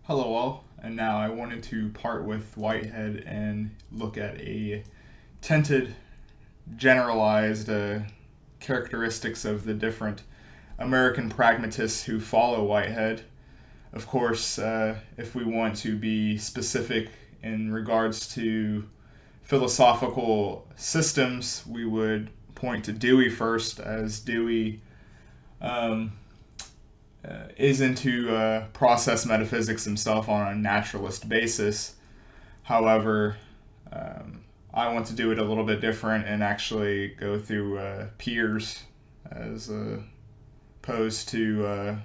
Hello all, and now I wanted to part with Whitehead and look at a tinted, generalized characteristics of the different American pragmatists who follow Whitehead. Of course, if we want to be specific in regards to philosophical systems, we would point to Dewey first, as Dewey um, is into process metaphysics himself on a naturalist basis. However, I want to do it a little bit different and actually go through Peirce as opposed to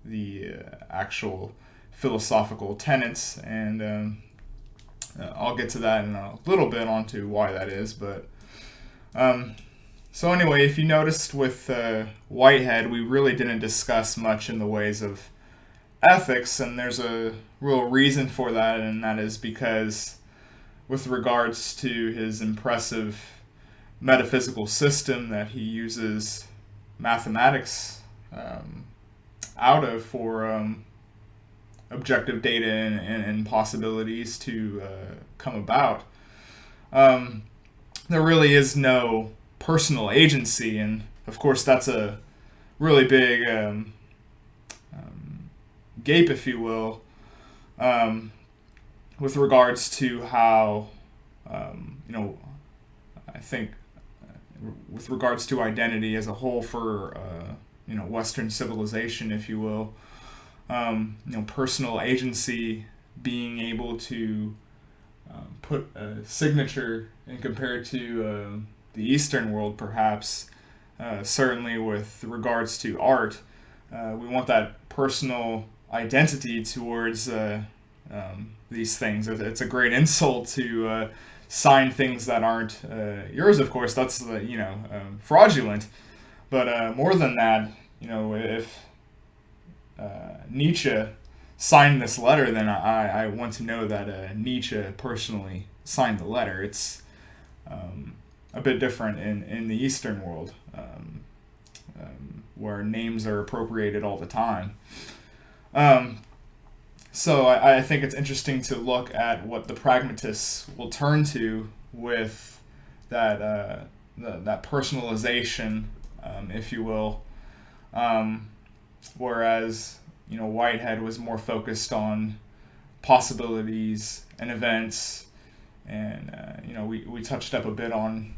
the actual philosophical tenets, and I'll get to that in a little bit onto why that is. But so anyway, if you noticed with Whitehead, we really didn't discuss much in the ways of ethics, and there's a real reason for that, and that is because with regards to his impressive metaphysical system that he uses mathematics out of for objective data and possibilities to come about, there really is no personal agency, and of course that's a really big gape, if you will, with regards to how I think with regards to identity as a whole for Western civilization, if you will, personal agency, being able to put a signature and compared to the Eastern world, perhaps, certainly with regards to art, we want that personal identity towards these things. It's a great insult to sign things that aren't yours. Of course, that's fraudulent. But more than that, if Nietzsche signed this letter, then I want to know that Nietzsche personally signed the letter. It's a bit different in the Eastern world, where names are appropriated all the time. So I think it's interesting to look at what the pragmatists will turn to with that that personalization, if you will, whereas Whitehead was more focused on possibilities and events, and we touched up a bit on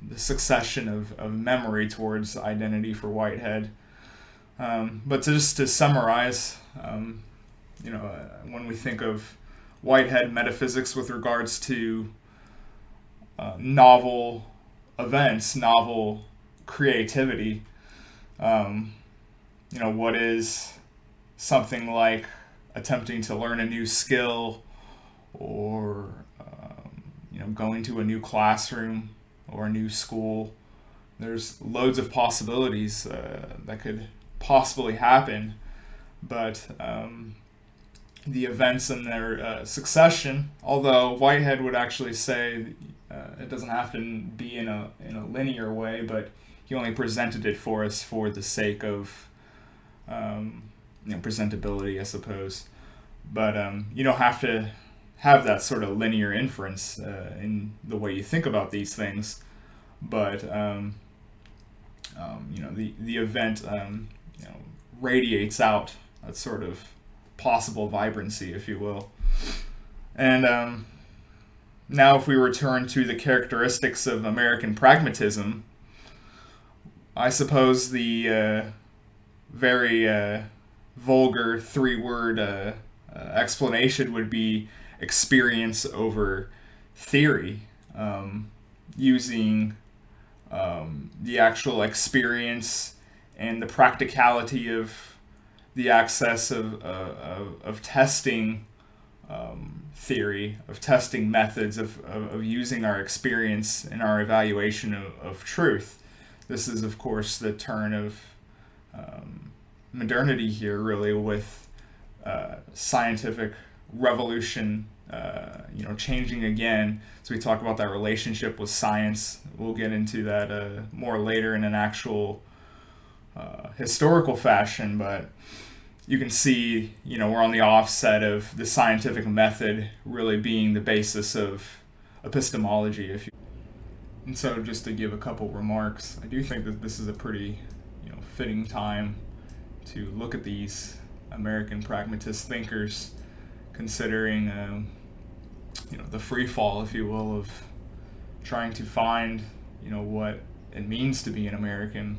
the succession of memory towards identity for Whitehead. But just to summarize, when we think of Whitehead metaphysics with regards to novel events, novel creativity, what is something like attempting to learn a new skill, or going to a new classroom or a new school. There's loads of possibilities that could possibly happen, but the events and their succession, although Whitehead would actually say it doesn't have to be in a linear way, but he only presented it for us for the sake of presentability, I suppose. But you don't have to have that sort of linear inference in the way you think about these things. But the event radiates out that sort of possible vibrancy, if you will. And now, if we return to the characteristics of American pragmatism, I suppose the very vulgar three-word explanation would be experience over theory, using the actual experience and the practicality of the access of testing theory, of testing methods, of using our experience in our evaluation of truth. This is, of course, the turn of modernity here, really, with scientific revolution, changing again. So we talk about that relationship with science. We'll get into that more later in an actual historical fashion, but you can see, we're on the offset of the scientific method really being the basis of epistemology. And so, just to give a couple remarks, I do think that this is a pretty, fitting time to look at these American pragmatist thinkers, considering, the free fall, if you will, of trying to find, what it means to be an American.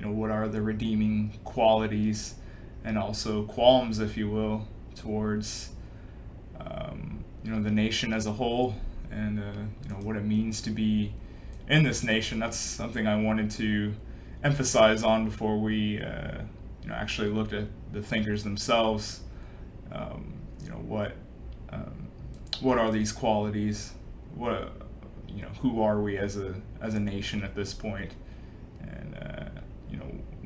What are the redeeming qualities and also qualms, if you will, towards, the nation as a whole, and what it means to be in this nation. That's something I wanted to emphasize on before we actually looked at the thinkers themselves. What are these qualities? Who are we as a nation at this point, and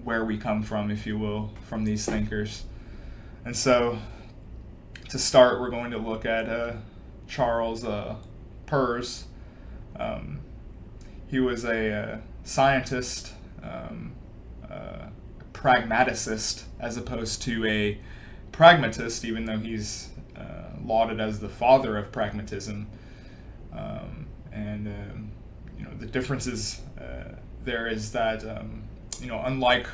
where we come from, if you will, from these thinkers. And so, to start, we're going to look at Charles Peirce. He was a scientist, pragmaticist, as opposed to a pragmatist, even though he's lauded as the father of pragmatism. The differences there is that, unlike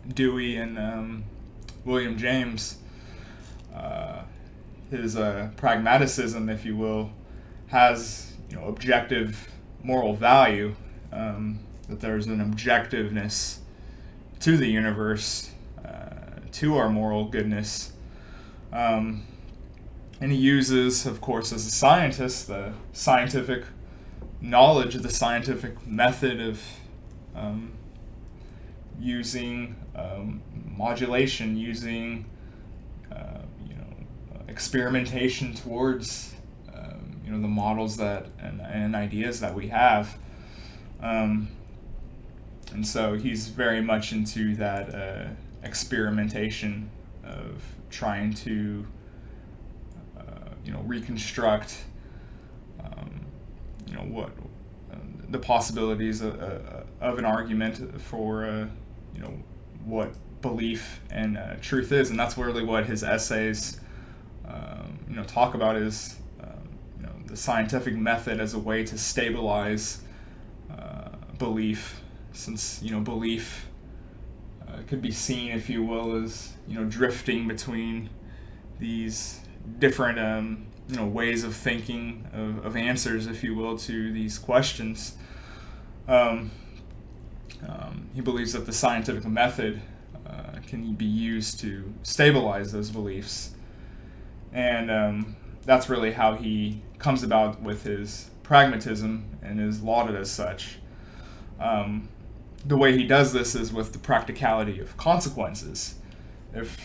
Dewey and William James, his pragmaticism, if you will, has objective moral value. That there's an objectiveness to the universe, to our moral goodness. And he uses, of course, as a scientist, the scientific knowledge, the scientific method of using modulation, using experimentation towards the models that and ideas that we have. And so he's very much into that experimentation of trying to reconstruct what the possibilities of an argument for what belief and truth is. And that's really what his essays talk about, is the scientific method as a way to stabilize belief, since belief could be seen, if you will, as drifting between these different ways of thinking, of answers, if you will, to these questions. He believes that the scientific method can be used to stabilize those beliefs, and that's really how he comes about with his pragmatism and is lauded as such. The way he does this is with the practicality of consequences. If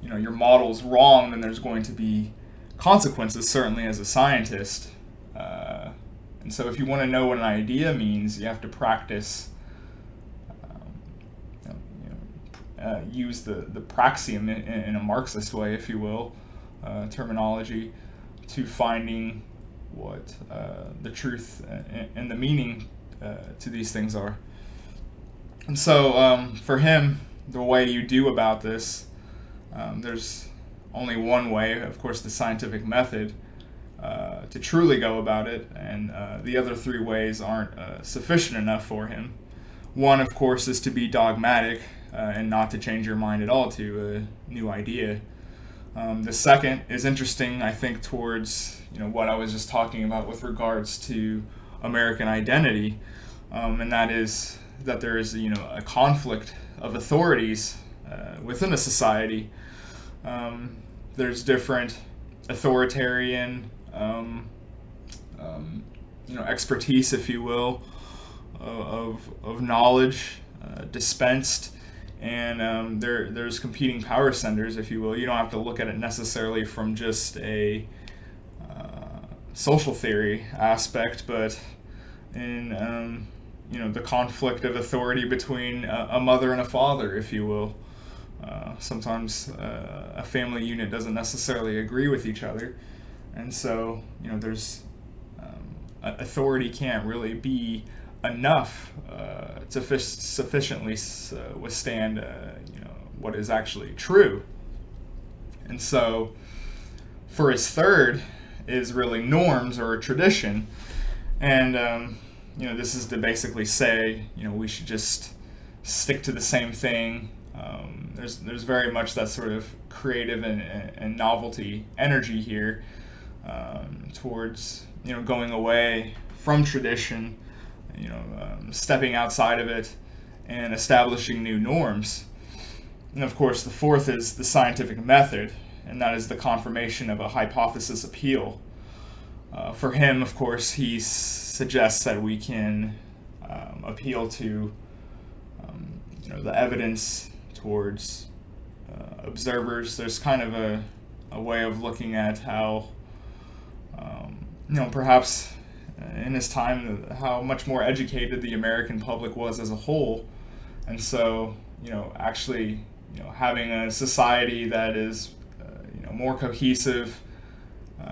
your model's wrong, then there's going to be consequences, certainly as a scientist. And so if you want to know what an idea means, you have to practice, use the praxium in a Marxist way, if you will, terminology, to finding what the truth and the meaning to these things are. And so for him, the way you do about this, there's only one way, of course, the scientific method, to truly go about it, and the other three ways aren't sufficient enough for him. One, of course, is to be dogmatic and not to change your mind at all to a new idea. The second is interesting, I think, towards what I was just talking about with regards to American identity, and that is that there is a conflict of authorities within a society. There's different authoritarian expertise, if you will, of knowledge dispensed, and there's competing power centers, if you will. You don't have to look at it necessarily from just a social theory aspect, but in the conflict of authority between a mother and a father, if you will. Sometimes a family unit doesn't necessarily agree with each other, and so there's authority can't really be enough to sufficiently withstand what is actually true. And so for his third is really norms or tradition. And, this is to basically say, we should just stick to the same thing. There's very much that sort of creative and novelty energy here towards, going away from tradition, stepping outside of it and establishing new norms. And of course, the fourth is the scientific method, and that is the confirmation of a hypothesis appeal. For him, of course, he suggests that we can appeal to the evidence towards observers. There's kind of a way of looking at how, perhaps in his time, how much more educated the American public was as a whole. And so, actually, having a society that is, more cohesive,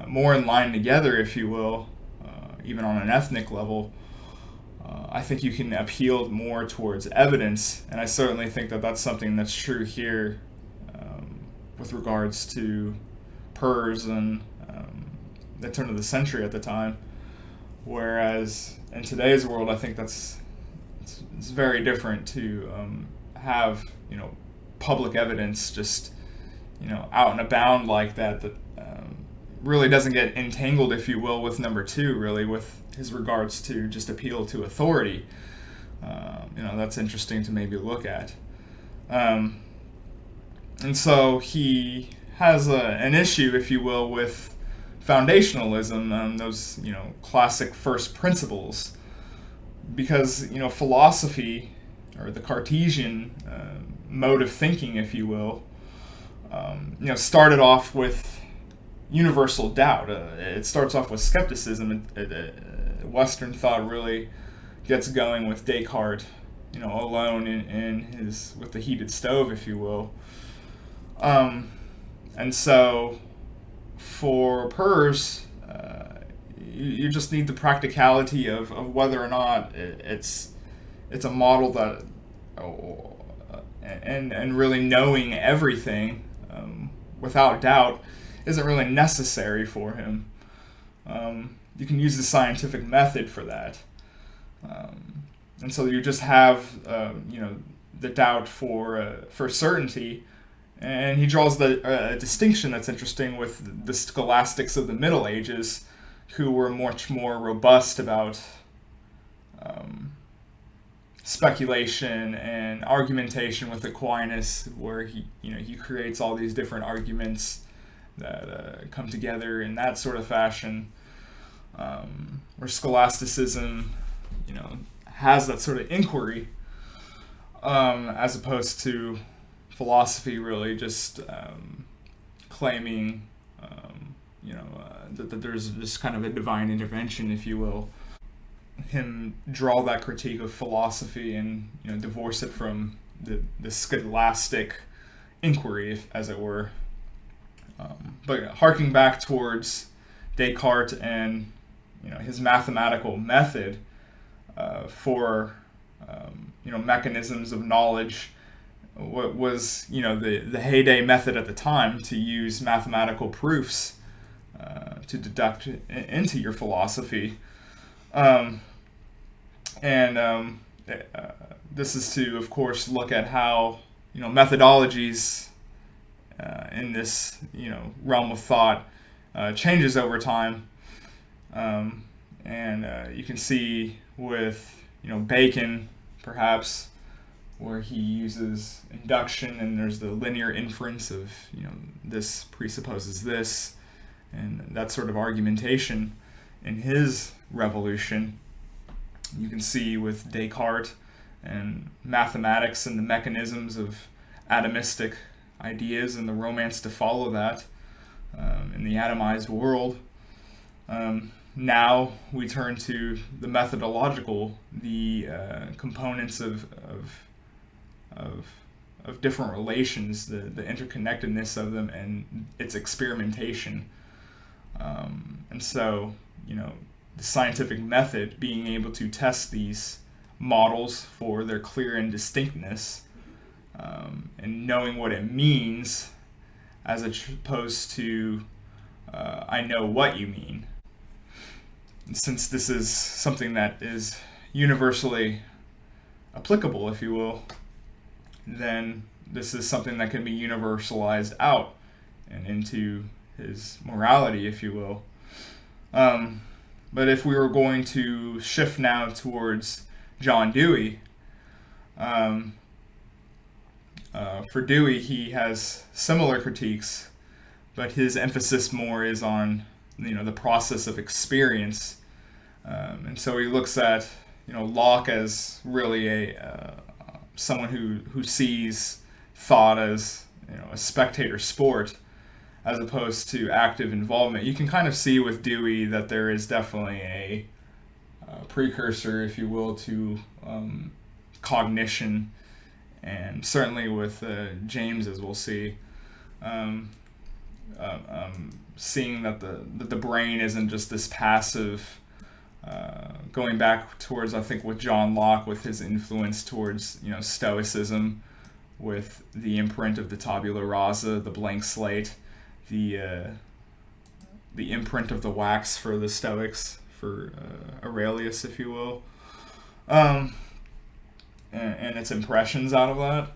more in line together, if you will, even on an ethnic level, I think you can appeal more towards evidence, and I certainly think that that's something that's true here with regards to Peirce and the turn of the century at the time. Whereas in today's world, I think it's very different to have public evidence just out and abound like that really doesn't get entangled, if you will, with number two, really, with his regards to just appeal to authority. That's interesting to maybe look at. And so he has an issue, if you will, with foundationalism, those, classic first principles. Because, philosophy, or the Cartesian mode of thinking, if you will, started off with universal doubt. It starts off with skepticism. Western thought really gets going with Descartes, alone in his with the heated stove, if you will. And so, for Peirce, you just need the practicality of whether or not it's a model that, and really knowing everything without doubt isn't really necessary for him. You can use the scientific method for that. And so you just have, the doubt for certainty. And he draws the distinction that's interesting with the scholastics of the Middle Ages, who were much more robust about speculation and argumentation with Aquinas, where he creates all these different arguments that come together in that sort of fashion, where scholasticism, has that sort of inquiry, as opposed to philosophy really just claiming, that there's just kind of a divine intervention, if you will. Him draw that critique of philosophy and divorce it from the scholastic inquiry, as it were. But harking back towards Descartes and his mathematical method for mechanisms of knowledge, what was the heyday method at the time to use mathematical proofs to deduct into your philosophy. This is to, of course, look at how methodologies in this realm of thought changes over time, and you can see with Bacon, perhaps, where he uses induction, and there's the linear inference of this presupposes this, and that sort of argumentation in his revolution. You can see with Descartes and mathematics and the mechanisms of atomistic ideas and the romance to follow that in the atomized world. Now we turn to the methodological, the components of different relations, the interconnectedness of them, and its experimentation. And so, the scientific method, being able to test these models for their clear and distinctness, and knowing what it means, as opposed to I know what you mean. And since this is something that is universally applicable, if you will, then this is something that can be universalized out and into his morality, if you will. But if we were going to shift now towards John Dewey, for Dewey, he has similar critiques, but his emphasis more is on the process of experience, and so he looks at Locke as really someone who sees thought as a spectator sport, as opposed to active involvement. You can kind of see with Dewey that there is definitely a precursor, if you will, to cognition, and certainly with James, as we'll see, seeing that the brain isn't just this passive, going back towards, I think, with John Locke, with his influence towards Stoicism, with the imprint of the tabula rasa, the blank slate, the imprint of the wax for the Stoics, for Aurelius, if you will, and its impressions out of that.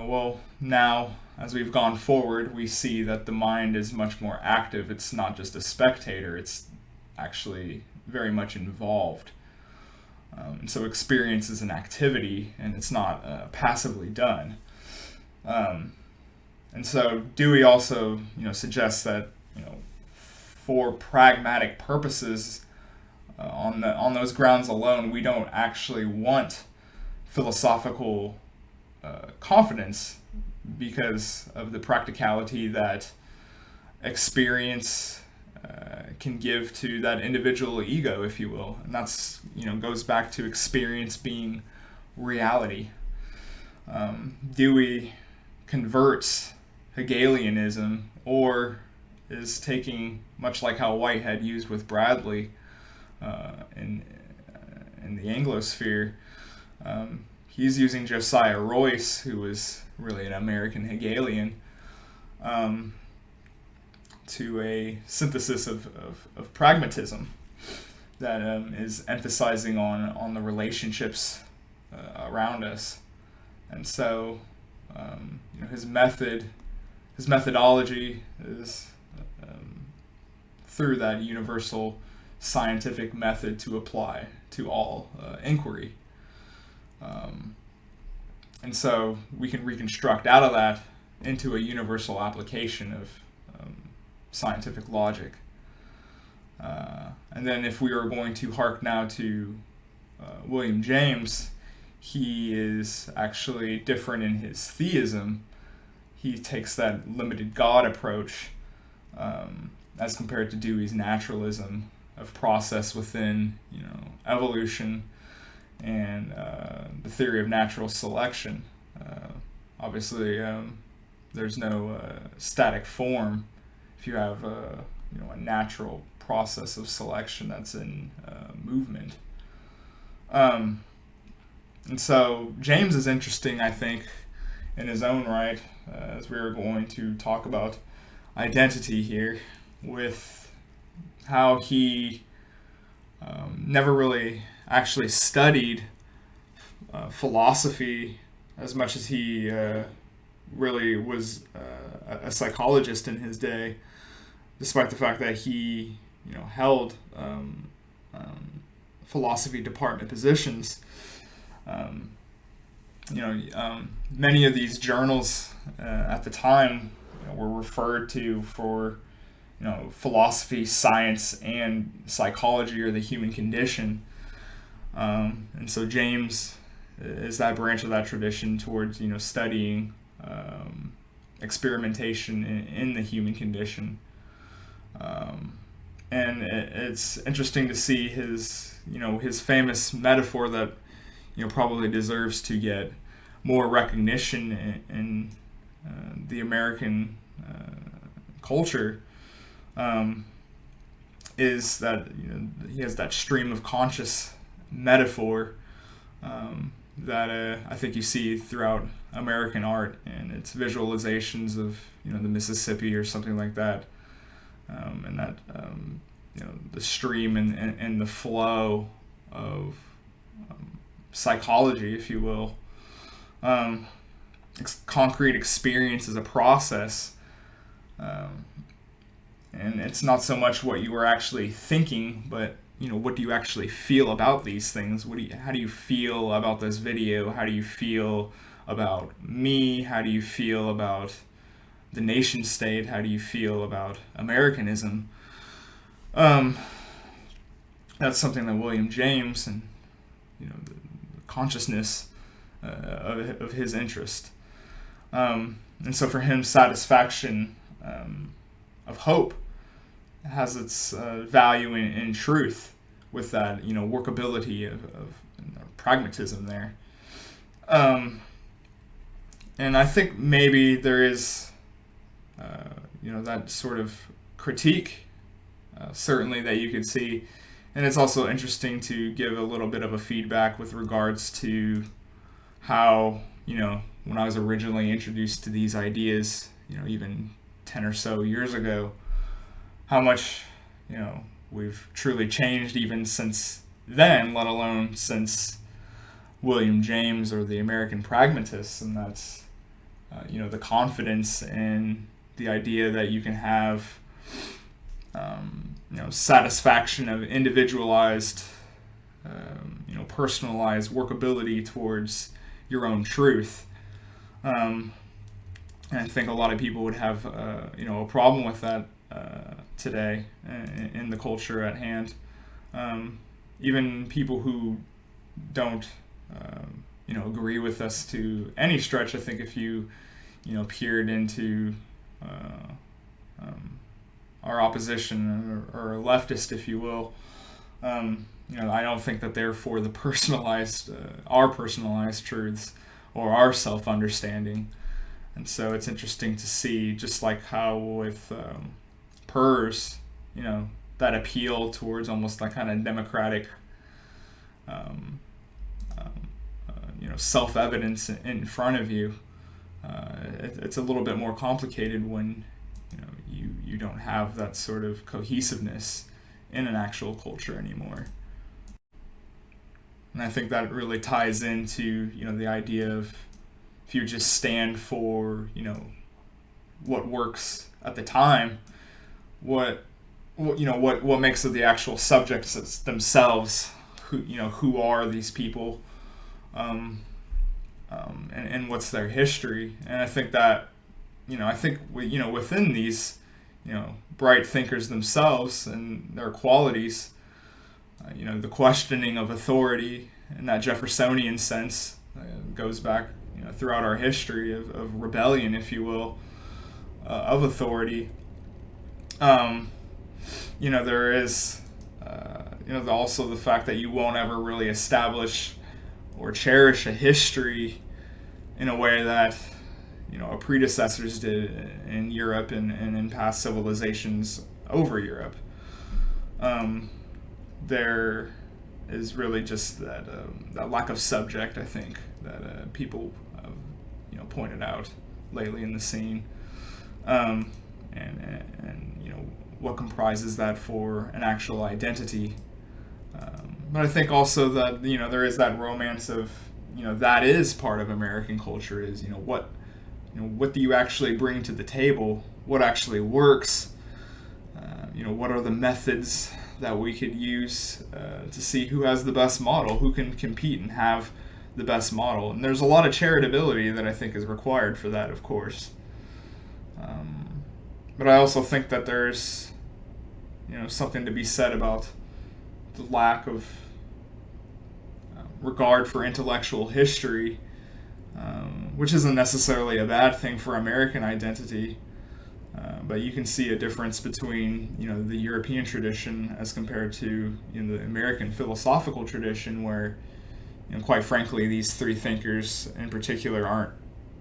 Well, now, as we've gone forward, we see that the mind is much more active. It's not just a spectator, it's actually very much involved. And so experience is an activity, and it's not passively done. And so Dewey also, suggests that, for pragmatic purposes, on those grounds alone, we don't actually want philosophical confidence, because of the practicality that experience can give to that individual ego, if you will. And that's, goes back to experience being reality. Dewey converts Hegelianism, or is taking, much like how Whitehead used with Bradley in the Anglosphere, he's using Josiah Royce, who was really an American Hegelian, to a synthesis of pragmatism that is emphasizing on the relationships around us. And so his methodology is through that universal scientific method to apply to all inquiry. And so we can reconstruct out of that into a universal application of scientific logic. And then if we are going to hark now to William James, he is actually different in his theism. He takes that limited God approach, as compared to Dewey's naturalism of process within, evolution and the theory of natural selection. Obviously, there's no static form if you have a natural process of selection that's in movement. And so James is interesting, I think, in his own right, as we are going to talk about identity here, with how he never really actually studied philosophy as much as he really was a psychologist in his day, despite the fact that he held philosophy department positions. Many of these journals at the time were referred to for philosophy, science, and psychology, or the human condition. And so James is that branch of that tradition towards studying experimentation in the human condition. And it's interesting to see his famous metaphor that probably deserves to get more recognition in the American culture, is that he has that stream of conscious metaphor that I think you see throughout American art and its visualizations of the Mississippi or something like that, and that the stream and the flow of psychology, if you will. Concrete experience is a process, and it's not so much what you were actually thinking, but what do you actually feel about these things? How do you feel about this video? How do you feel about me? How do you feel about the nation state? How do you feel about Americanism? That's something that William James and the consciousness of his interest. And so for him, satisfaction of hope has its value in truth, with that workability of pragmatism there. And I think maybe there is that sort of critique, certainly, that you could see. And it's also interesting to give a little bit of a feedback with regards to how, when I was originally introduced to these ideas, even 10 or so years ago, how much, we've truly changed even since then, let alone since William James or the American Pragmatists. And that's, the confidence in the idea that you can have, satisfaction of individualized, personalized workability towards your own truth. And I think a lot of people would have, a problem with that today in the culture at hand. Even people who don't, agree with us to any stretch. I think if you, peered into our opposition or leftist, if you will, I don't think that they're for the personalized, our personalized truths or our self-understanding. And so it's interesting to see, just like how with Peirce, that appeal towards almost that kind of democratic, self-evidence in front of you. It's a little bit more complicated when you don't have that sort of cohesiveness in an actual culture anymore. And I think that really ties into the idea of, if you just stand for what works at the time, what makes of the actual subjects themselves, who are these people, and what's their history. And I think that within these bright thinkers themselves and their qualities, the questioning of authority in that Jeffersonian sense goes back throughout our history of rebellion, if you will, of authority. There is also the fact that you won't ever really establish or cherish a history in a way that our predecessors did in Europe and in past civilizations over Europe. There is really just that lack of subject, I think, that people have pointed out lately in the scene, and what comprises that for an actual identity. But I think also that there is that romance of that is part of American culture, is what do you actually bring to the table, what actually works, what are the methods that we could use to see who has the best model, who can compete and have the best model. And there's a lot of charitability that I think is required for that, of course. But I also think that there's something to be said about the lack of regard for intellectual history, which isn't necessarily a bad thing for American identity. But you can see a difference between the European tradition as compared to the American philosophical tradition, where quite frankly these three thinkers in particular aren't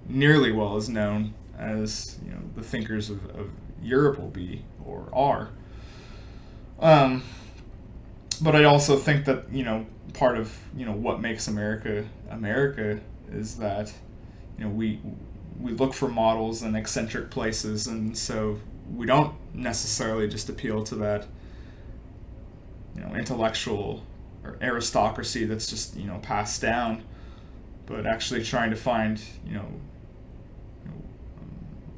nearly well as known as the thinkers of Europe will be or are. But I also think that part of what makes America is that we look for models in eccentric places, and so we don't necessarily just appeal to that intellectual or aristocracy that's just passed down, but actually trying to find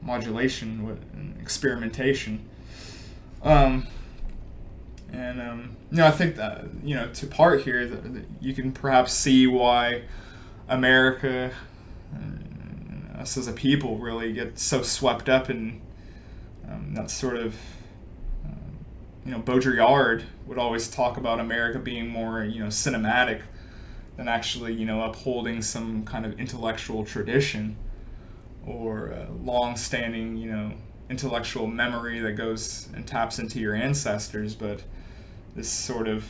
modulation and experimentation. I think that to part here that you can perhaps see why America, us as a people, really get so swept up in that sort of Baudrillard would always talk about America being more cinematic than actually upholding some kind of intellectual tradition or long-standing intellectual memory that goes and taps into your ancestors. But this sort of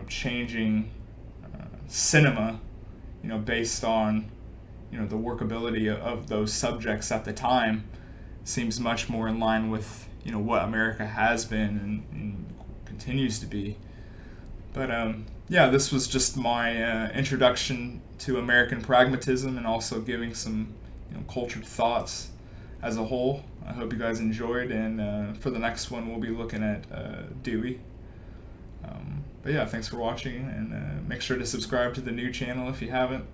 changing cinema based on the workability of those subjects at the time seems much more in line with what America has been and continues to be. But this was just my introduction to American pragmatism, and also giving some cultured thoughts as a whole. I hope you guys enjoyed, and for the next one we'll be looking at Dewey. But thanks for watching, and make sure to subscribe to the new channel if you haven't.